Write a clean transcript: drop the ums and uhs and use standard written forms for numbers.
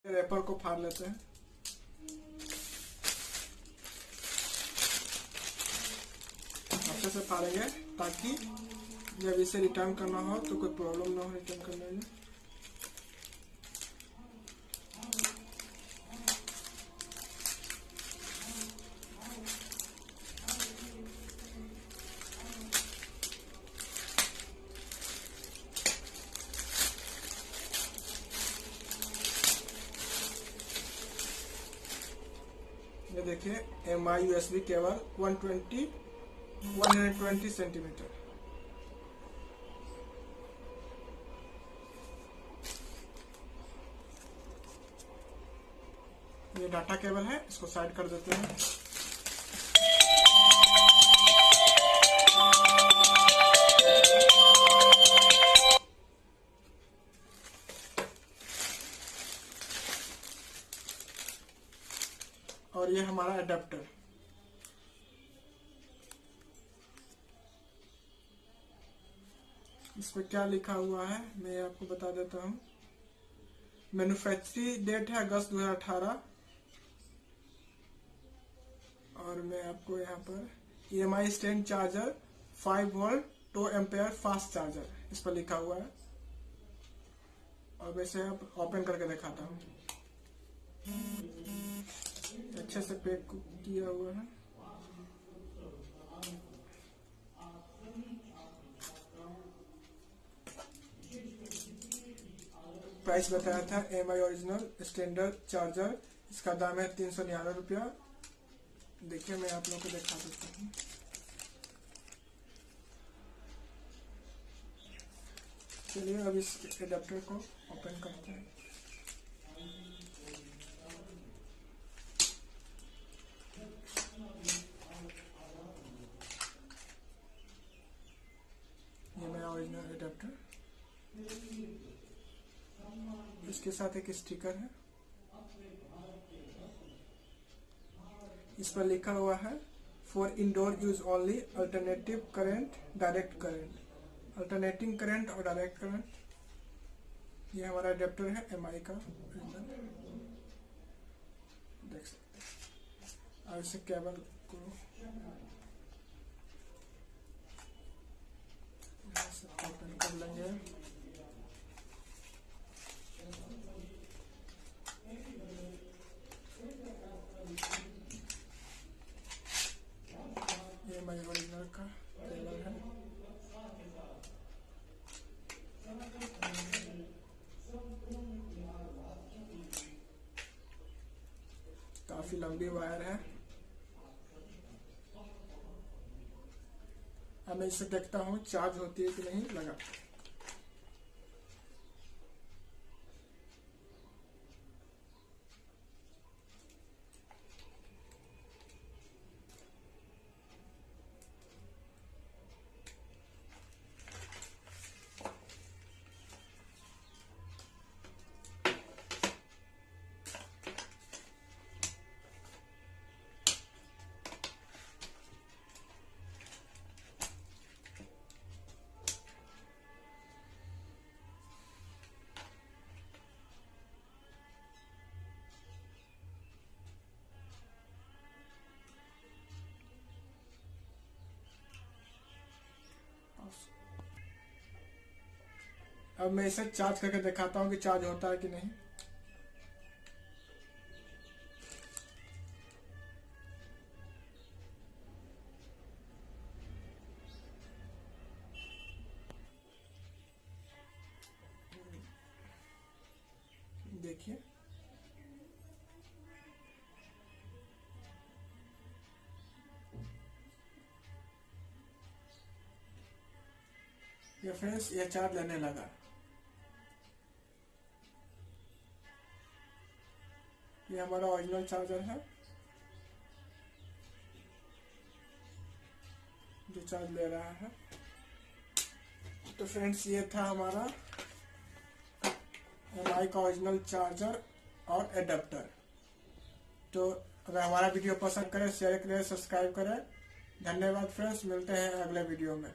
Wrapper को फाड़ लेते हैं। अच्छे से फाड़ेंगे ताकि जब इसे रिटर्न करना हो तो कोई प्रॉब्लम ना हो रिटर्न करने में। ये देखिए MI USB केबल 120 सेंटीमीटर। ये डाटा केबल है, इसको साइड कर देते हैं। और ये हमारा अडेप्टर। इस पर क्या लिखा हुआ है मैं आपको बता देता हूँ। मैन्युफैक्चरिंग डेट है अगस्त 2018। और मैं आपको यहाँ पर EMI stand charger 5 volt 2 ampere fast charger इस पर लिखा हुआ है। और वैसे आप ओपन करके दिखाता हूँ। अच्छे से पैक किया हुआ है। प्राइस बताया था MI ओरिजिनल स्टैंडर्ड चार्जर, इसका दाम है 399 रुपया। देखिए मैं आप लोगों को दिखा देता हूँ। चलिए अब इस एडाप्टर को ओपन करते हैं। ये मेरा ओरिजिनल एडाप्टर। इसके साथ एक स्टिकर है। इस पर लिखा हुआ है for indoor use only alternative current direct current, alternating current और डायरेक्ट करंट। ये हमारा एडेप्टर है MI का, देख सकते हैं। और इसे केबल को ओपन कर लेंगे। ये MI ओरिजिनल का केबल है। काफी लंबी वायर है। अब मैं इसे देखता हूँ चार्ज होती है कि नहीं। लगा। अब मैं इसे चार्ज करके दिखाता हूँ कि चार्ज होता है कि नहीं। देखिए ये फ्रेंड्स, ये चार्ज लेने लगा। ये हमारा ओरिजिनल चार्जर है जो चार्ज ले रहा है। तो फ्रेंड्स ये था हमारा MI का ओरिजिनल चार्जर और एडाप्टर। तो अगर हमारा वीडियो पसंद करें, शेयर करें, सब्सक्राइब करें। धन्यवाद फ्रेंड्स, मिलते हैं अगले वीडियो में।